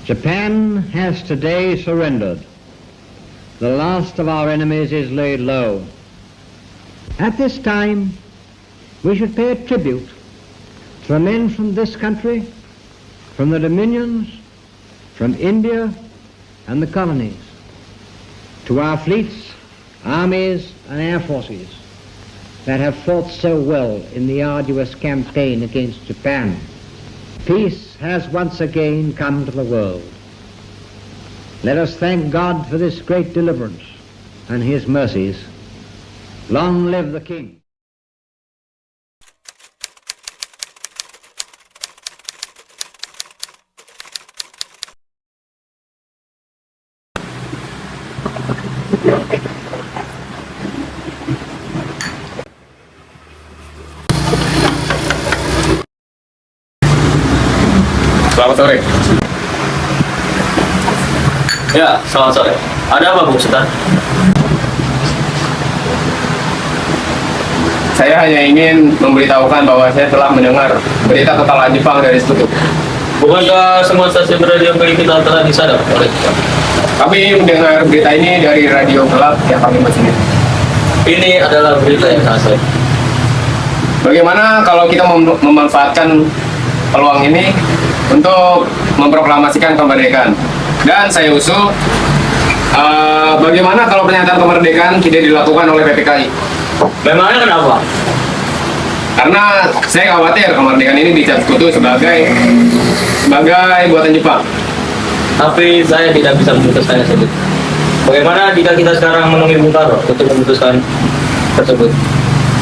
Japan has today surrendered. The last of our enemies is laid low. At this time, we should pay a tribute to the men from this country, from the dominions, from India and the colonies, to our fleets, armies and air forces that have fought so well in the arduous campaign against Japan. Peace has once again come to the world. Let us thank God for this great deliverance and his mercies. Long live the King. Selamat sore. Ya, selamat sore. Ada apa, Bung Sultan? Saya hanya ingin memberitahukan bahwa saya telah mendengar berita kekalahan Jepang dari sekutu. Bukankah semua stasiun radio milik kita telah disadap oleh Jepang? Kami mendengar berita ini dari radio gelap yang kami sendiri. Ini adalah berita yang asli. Bagaimana kalau kita memanfaatkan peluang ini untuk memproklamasikan kemerdekaan? Dan saya usul, bagaimana kalau pernyataan kemerdekaan tidak dilakukan oleh PPKI? Memangnya kenapa? Karena saya khawatir kemerdekaan ini dicap sekutu sebagai buatan Jepang. Tapi saya tidak bisa memutuskannya sendiri. Bagaimana jika kita sekarang menemui Bung Karno untuk memutuskan tersebut?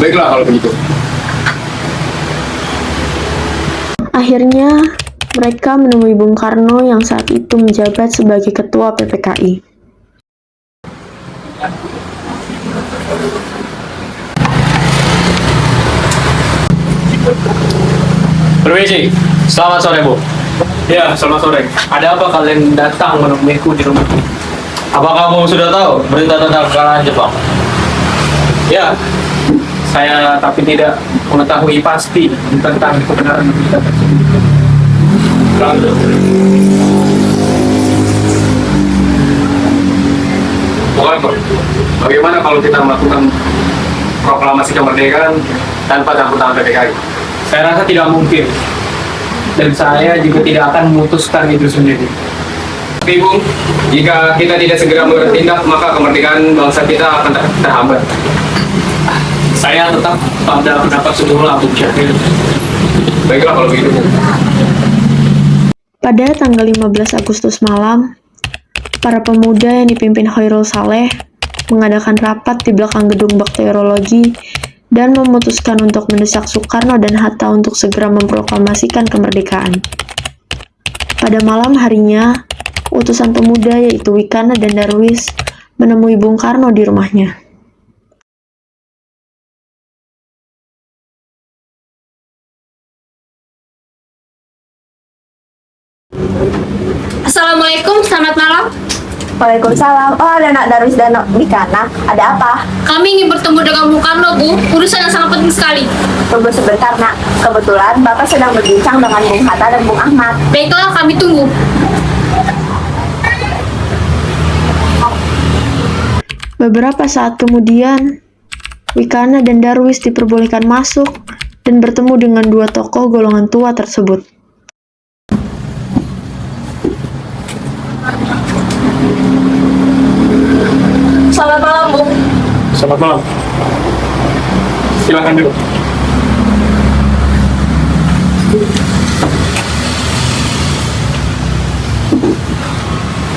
Baiklah kalau begitu. Akhirnya, mereka menemui Bung Karno yang saat itu menjabat sebagai Ketua PPKI. Permisi, selamat sore, Bu. Ya, selamat sore. Ada apa kalian datang menemuiku di rumah? Apakah Bung sudah tahu berita tentang kekalahan Jepang? Ya, saya tapi tidak mengetahui pasti tentang kebenaran berita tersebut. Lalu, bagaimana kalau kita melakukan proklamasi kemerdekaan tanpa campur tangan PPKI? Saya rasa tidak mungkin, dan saya juga tidak akan memutuskan itu sendiri. Tapi Bu, jika kita tidak segera bertindak, maka kemerdekaan bangsa kita akan terhambat. Saya tetap pada pendapat Saudara Abu Syahir. Baiklah kalau begitu, Bu. Pada tanggal 15 Agustus malam, para pemuda yang dipimpin Khairul Saleh mengadakan rapat di belakang gedung bakteriologi dan memutuskan untuk mendesak Soekarno dan Hatta untuk segera memproklamasikan kemerdekaan. Pada malam harinya, utusan pemuda yaitu Wikana dan Darwis menemui Bung Karno di rumahnya. Assalamualaikum, selamat malam. Waalaikumsalam. Oh, ada Nak Darwis dan Nak Wikana. Ada apa? Kami ingin bertemu dengan Bung Karno, Bu. Urusan yang sangat penting sekali. Tunggu sebentar, Nak. Kebetulan Bapak sedang berbincang dengan Bung Hatta dan Bung Ahmad. Baiklah, kami tunggu. Beberapa saat kemudian, Wikana dan Darwis diperbolehkan masuk dan bertemu dengan dua tokoh golongan tua tersebut. Selamat malam, Bung. Selamat malam. Silakan dulu.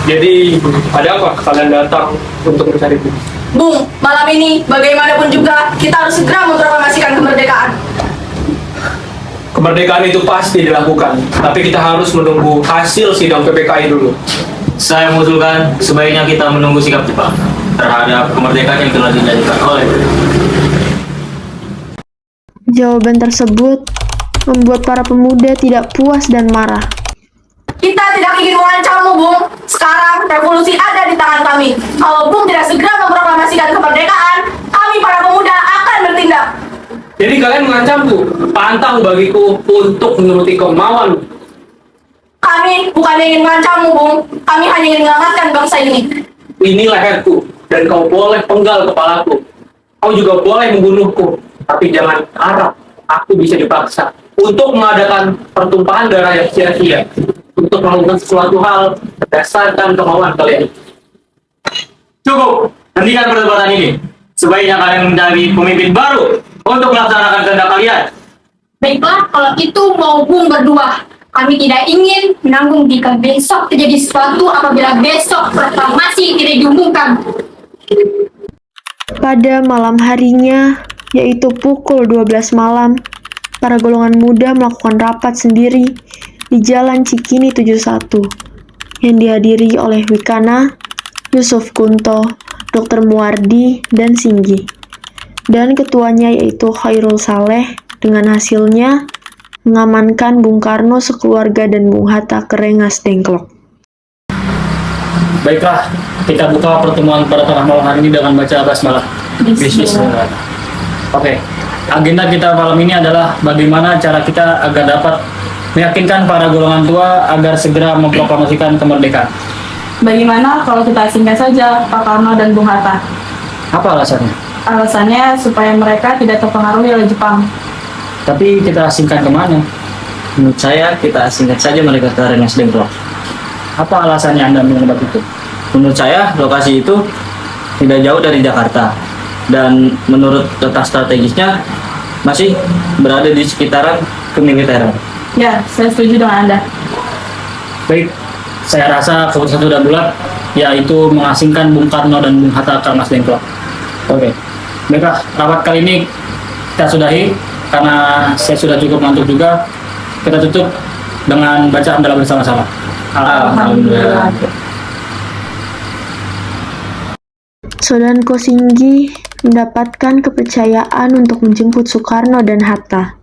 Jadi, ada apa kalian datang untuk mencari itu? Bung, malam ini bagaimanapun juga kita harus segera memproklamasikan kemerdekaan. Kemerdekaan itu pasti dilakukan, tapi kita harus menunggu hasil sidang PPKI dulu. Saya mengusulkan sebaiknya kita menunggu sikap Jepang terhadap kemerdekaan yang telah dijanjikan oleh. Jawaban tersebut membuat para pemuda tidak puas dan marah. Kita tidak ingin mengancammu, Bung. Sekarang revolusi ada di tangan kami. Kalau Bung tidak segera memproklamasikan kemerdekaan, kami para pemuda akan bertindak. Jadi kalian mengancamku, pantang bagiku untuk menuruti kemauan. Kami bukan ingin mengancammu, Bung. Kami hanya ingin menyelamatkan bangsa ini. Ini leherku, dan kau boleh penggal kepalaku. Kau juga boleh membunuhku, tapi jangan harap aku bisa dipaksa untuk mengadakan pertumpahan darah yang sia-sia, untuk melakukan sesuatu hal berdasarkan kemauan kalian. Cukup, hentikan perdebatan ini. Sebaiknya kalian mencari pemimpin baru untuk melaksanakan kehendak kalian. Baiklah, kalau itu mau Bung berdua. Kami tidak ingin menanggung jika besok terjadi sesuatu apabila besok proklamasi tidak diumumkan. Pada malam harinya, yaitu pukul 12 malam, para golongan muda melakukan rapat sendiri di Jalan Cikini 71 yang dihadiri oleh Wikana, Yusuf Kunto, Dr. Muardi, dan Singgi. Dan ketuanya yaitu Khairul Saleh dengan hasilnya mengamankan Bung Karno sekeluarga dan Bung Hatta ke Rengas Dengklok. Baiklah, kita buka pertemuan pada tengah malam hari ini dengan baca basmalah. Bismillah. Oke, agenda kita malam ini adalah bagaimana cara kita agar dapat meyakinkan para golongan tua agar segera memproklamasikan kemerdekaan. Bagaimana kalau kita asingkan saja Pak Karno dan Bung Hatta? Apa alasannya? Alasannya supaya mereka tidak terpengaruhi oleh Jepang. Tapi kita asingkan kemana? Menurut saya, kita asingkan saja mereka ke Rengas Dengklok. Apa alasannya Anda menebak itu? Menurut saya, lokasi itu tidak jauh dari Jakarta. Dan menurut letak strategisnya, masih berada di sekitaran kemiliteran. Ya, saya setuju dengan Anda. Baik, saya rasa keputusan sudah bulat, yaitu mengasingkan Bung Karno dan Bung Hatta ke Rengas Dengklok. Oke, baiklah, rapat kali ini kita sudahi karena saya sudah cukup ngantuk juga. Kita tutup dengan bacaan dalam bersama-sama. Alhamdulillah. Sodanko Singgi mendapatkan kepercayaan untuk menjemput Soekarno dan Hatta.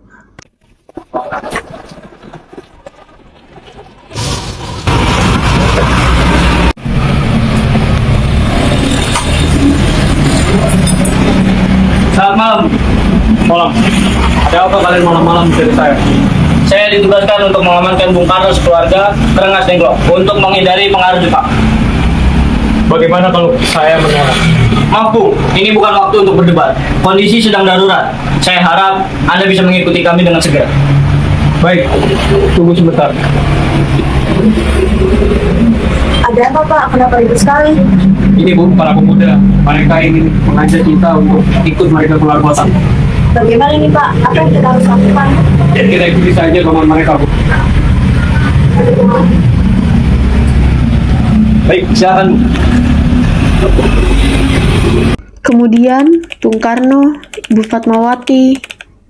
Selamat malam. Malam. Ada apa kalian malam-malam dari saya? Saya ditugaskan untuk mengamankan Bung Karno sekeluarga ke Rengas Dengklok untuk menghindari pengaruh Jepang. Bagaimana kalau saya menolak? Maaf Bung, ini bukan waktu untuk berdebat. Kondisi sedang darurat. Saya harap Anda bisa mengikuti kami dengan segera. Baik, tunggu sebentar. Ada apa Pak? Kenapa ribut sekali? Ini Bu, para pemuda. Mereka ingin mengajak kita untuk ikut mereka keluar kota. Bagaimana ini Pak? Apa yang kita harus lakukan? Jadi kita ikuti saja kemauan mereka, Bu. Baik, silakan. Kemudian, Bung Karno, Ibu Fatmawati,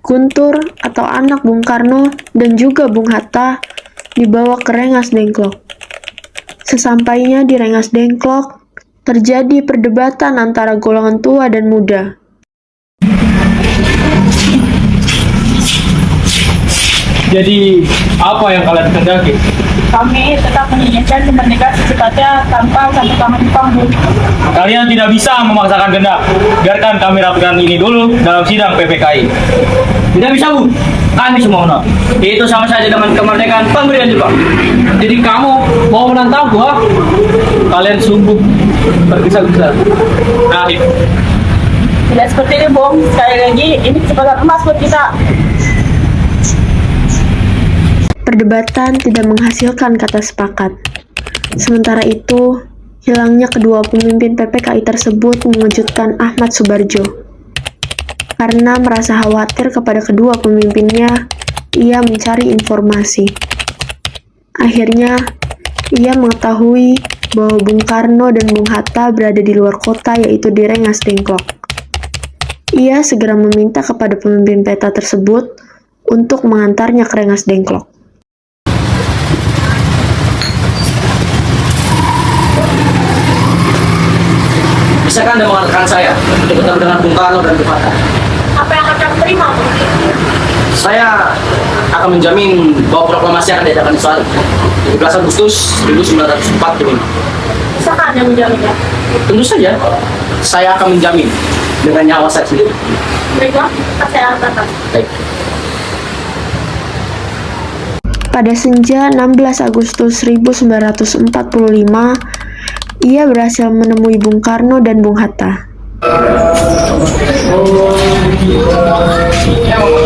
Guntur atau anak Bung Karno, dan juga Bung Hatta dibawa ke Rengas Dengklok. Sesampainya di Rengas Dengklok, terjadi perdebatan antara golongan tua dan muda. Jadi, apa yang kalian kehendaki? Kami tetap menginginkan kemerdekaan secepatnya tanpa campur tangan Jepang, Bung. Kalian tidak bisa memaksakan kehendak. Biarkan kami rapikan ini dulu dalam sidang PPKI. Tidak bisa Bu, kami semua menolak. Itu sama saja dengan kemerdekaan pemberian Jepang. Jadi kamu mau menantangku, ha? Kalian sungguh tergesa-gesa. Nah, Tidak seperti ini, Bung. Sekali lagi, ini kesempatan emas buat kita. Perdebatan tidak menghasilkan kata sepakat. Sementara itu, hilangnya kedua pemimpin PPKI tersebut mengejutkan Ahmad Subarjo. Karena merasa khawatir kepada kedua pemimpinnya, ia mencari informasi. Akhirnya, ia mengetahui bahwa Bung Karno dan Bung Hatta berada di luar kota, yaitu di Rengas Dengklok. Ia segera meminta kepada pemimpin peta tersebut untuk mengantarnya ke Rengas Dengklok. Bisakah Anda mengatakan saya untuk bertemu dengan Bung Karno dan Bung Hatta? Apa yang akan kamu terima? Saya akan menjamin bahwa proklamasi akan diadakan di Solo 17 Agustus 1945. Bisakah Anda menjaminnya? Tentu saja, saya akan menjamin dengan nyawa saya sendiri. Baiklah, saya akan datang. Baik. Pada senja 16 Agustus 1945, ia berhasil menemui Bung Karno dan Bung Hatta.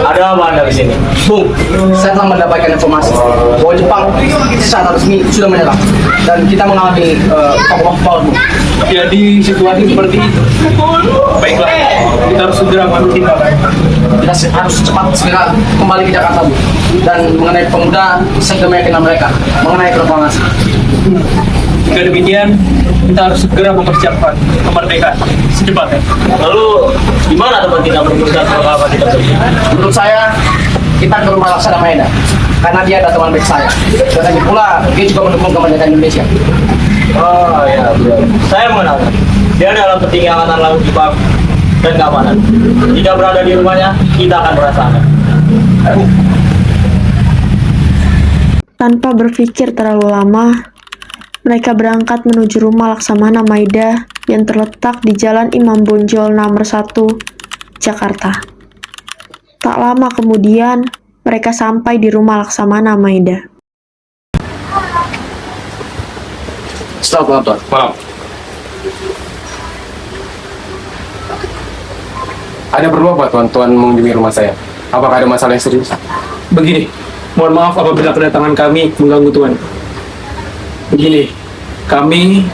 Ada apa Anda di sini? Bung, saya telah mendapatkan informasi bahwa Jepang secara resmi sudah menyerang dan kita mengambil pokok-pokok, Bung. Jadi situasi seperti itu. Baiklah, kita harus segera mengambil tindakan. Kita harus segera kembali ke Jakarta, Bung. Dan mengenai pemuda, saya sudah meyakinkan mereka mengenai proklamasi. Jika demikian, kita harus segera mempersiapkan kemerdekaan secepatnya. Lalu gimana tempat kita merumuskan proklamasi tersebut? Menurut saya, kita ke rumah Laksana Maeda karena dia ada teman baik saya. Dan lagi pula, dia juga mendukung kemerdekaan Indonesia. Oh ya, benar. Saya mengenalnya. Dia dalam petinggi angkatan laut Jepang dan keamanan. Jika berada di rumahnya, kita akan merasakan. Tanpa berpikir terlalu lama, mereka berangkat menuju rumah Laksamana Maeda yang terletak di Jalan Imam Bonjol nomor 1, Jakarta. Tak lama kemudian, mereka sampai di rumah Laksamana Maeda. Selamat malam, Tuan. Malam. Ada perlu apa tuan mengunjungi rumah saya? Apakah ada masalah yang serius? Begini, mohon maaf apabila kedatangan kami mengganggu Tuan. Begini, kami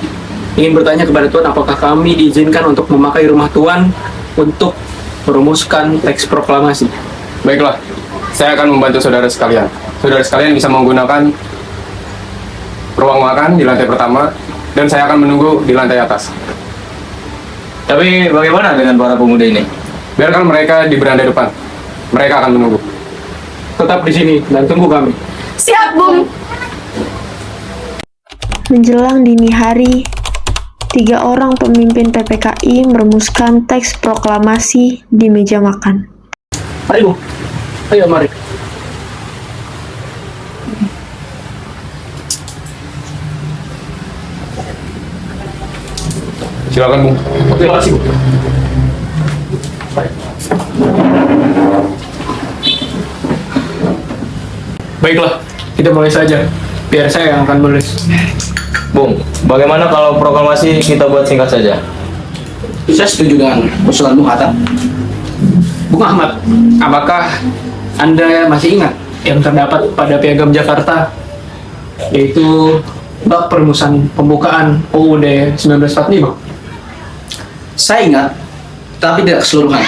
ingin bertanya kepada Tuan apakah kami diizinkan untuk memakai rumah Tuan untuk merumuskan teks proklamasi. Baiklah, saya akan membantu saudara sekalian. Saudara sekalian bisa menggunakan ruang makan di lantai pertama, dan saya akan menunggu di lantai atas. Tapi bagaimana dengan para pemuda ini? Biarkan mereka di beranda depan. Mereka akan menunggu. Tetap di sini dan tunggu kami. Siap, Bung. Menjelang dini hari, 3 orang pemimpin PPKI merumuskan teks proklamasi di meja makan. Mari, Bung. Ayo, mari. Silakan, Bung. Terima kasih, Bung. Baiklah, kita mulai saja. Biar saya yang akan menulis. Bung, bagaimana kalau proklamasi kita buat singkat saja? Saya setuju dengan usulan Bung Hatta. Bung Ahmad, apakah Anda masih ingat yang terdapat pada Piagam Jakarta, yaitu bab perumusan pembukaan UUD 1945? Saya ingat, tapi tidak keseluruhan.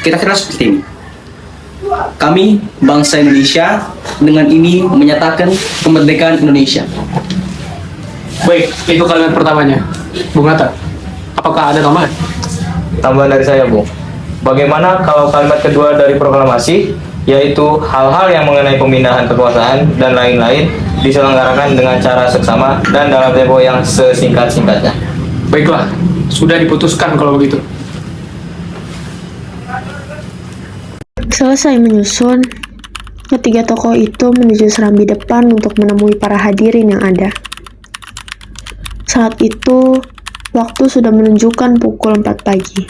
Kira-kira seperti ini. Kami, bangsa Indonesia, dengan ini menyatakan kemerdekaan Indonesia. Baik, itu kalimat pertamanya. Bung Hatta, apakah ada tambahan? Tambahan dari saya, Bung. Bagaimana kalau kalimat kedua dari proklamasi, yaitu hal-hal yang mengenai pemindahan kekuasaan dan lain-lain diselenggarakan dengan cara seksama dan dalam tempo yang sesingkat-singkatnya. Baiklah, sudah diputuskan kalau begitu. Selesai menyusun, ketiga tokoh itu menuju serambi depan untuk menemui para hadirin yang ada. Saat itu, waktu sudah menunjukkan pukul 4 pagi.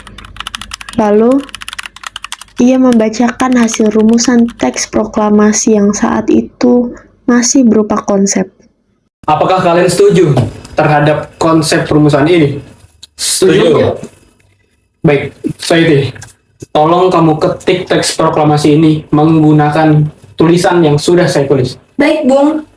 Lalu, ia membacakan hasil rumusan teks proklamasi yang saat itu masih berupa konsep. Apakah kalian setuju terhadap konsep rumusan ini? Setuju. Baik, Saidi, tolong kamu ketik teks proklamasi ini menggunakan tulisan yang sudah saya tulis. Baik, Bung.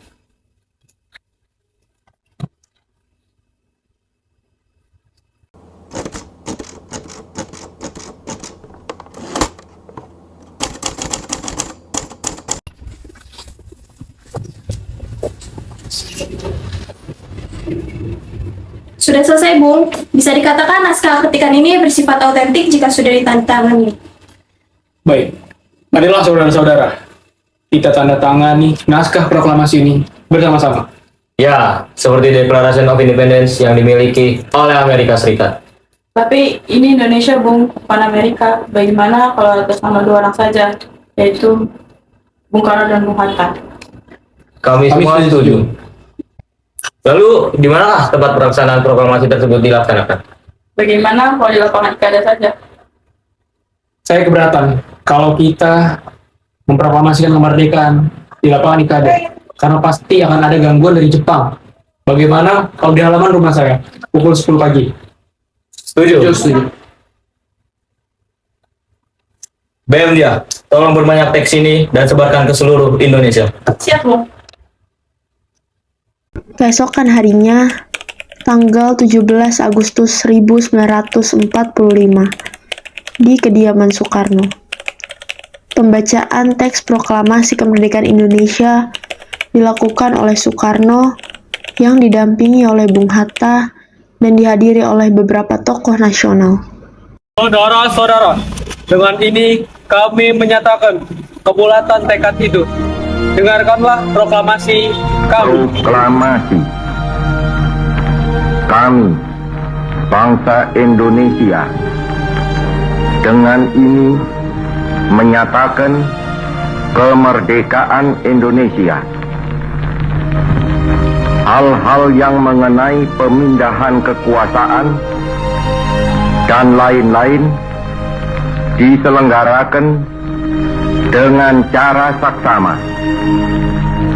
Sudah selesai, Bung. Bisa dikatakan naskah ketikan ini bersifat autentik jika sudah ditandatangani. Baik, marilah saudara-saudara, kita tanda tangani naskah proklamasi ini bersama-sama. Ya, seperti Declaration of Independence yang dimiliki oleh Amerika Serikat. Tapi ini Indonesia, Bung, bukan Amerika. Bagaimana kalau atas nama 2 orang saja, yaitu Bung Karno dan Bung Hatta? Kami semua setuju. Lalu, di manakah tempat pelaksanaan proklamasi tersebut dilaksanakan? Bagaimana kalau di lapangan Ikada saja? Saya keberatan kalau kita memproklamasikan kemerdekaan di lapangan IKD. Karena pasti akan ada gangguan dari Jepang. Bagaimana kalau di halaman rumah saya, pukul 10 pagi? Setuju. Setuju. BM dia, tolong berbanyak teks ini dan sebarkan ke seluruh Indonesia. Siap, Bung. Keesokan harinya, tanggal 17 Agustus 1945, di kediaman Soekarno. Pembacaan teks proklamasi kemerdekaan Indonesia dilakukan oleh Soekarno yang didampingi oleh Bung Hatta dan dihadiri oleh beberapa tokoh nasional. Saudara-saudara, dengan ini kami menyatakan kebulatan tekad itu. Dengarkanlah proklamasi kami. Proklamasi kami, bangsa Indonesia, dengan ini menyatakan kemerdekaan Indonesia. Hal-hal yang mengenai pemindahan kekuasaan dan lain-lain diselenggarakan dengan cara saksama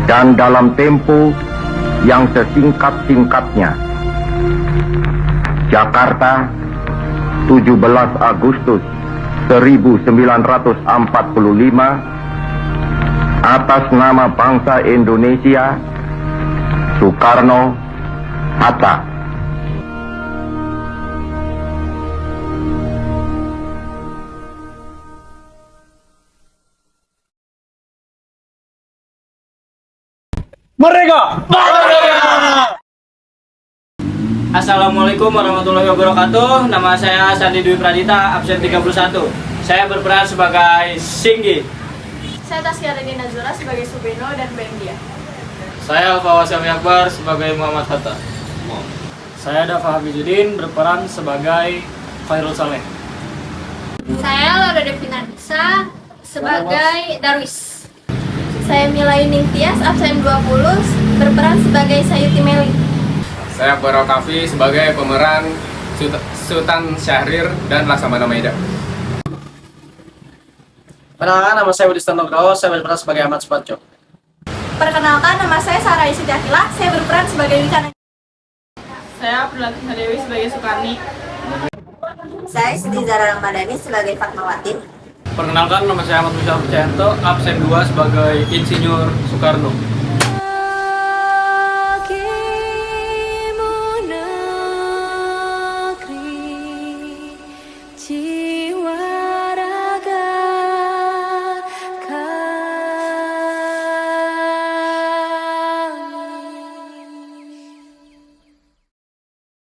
dan dalam tempo yang sesingkat-singkatnya. Jakarta, 17 Agustus 1945, atas nama bangsa Indonesia, Soekarno Hatta. Merdeka! Assalamualaikum warahmatullahi wabarakatuh. Nama saya Sandi Dwi Pradita, absen 31. Saya berperan sebagai Singgi. Saya Taskia Reni Nazura sebagai Subrino dan Bendia. Saya Alfa Wasyami Akbar sebagai Muhammad Hatta. Saya Dafa Habibudin berperan sebagai Khairul Saleh. Saya Laura Devinansa sebagai Darwis. Saya Milaining Tias, absen 20, berperan sebagai Sayuti Meli. Saya Barok Kafi sebagai pemeran Sultan Syahrir dan Laksamana Maida. Perkenalkan, nama saya Budi Stantograwo, saya berperan sebagai Ahmad Suparjo. Perkenalkan, nama saya Sarah Isi Akila, saya berperan sebagai Wicana. Saya Prilati Dewi sebagai Sukarni. Saya Siti Zara Ramadhani sebagai Fatmawati. Perkenalkan, nama saya Ahmad Musyaf Cianto, absen 2 sebagai Insinyur Soekarno. Ci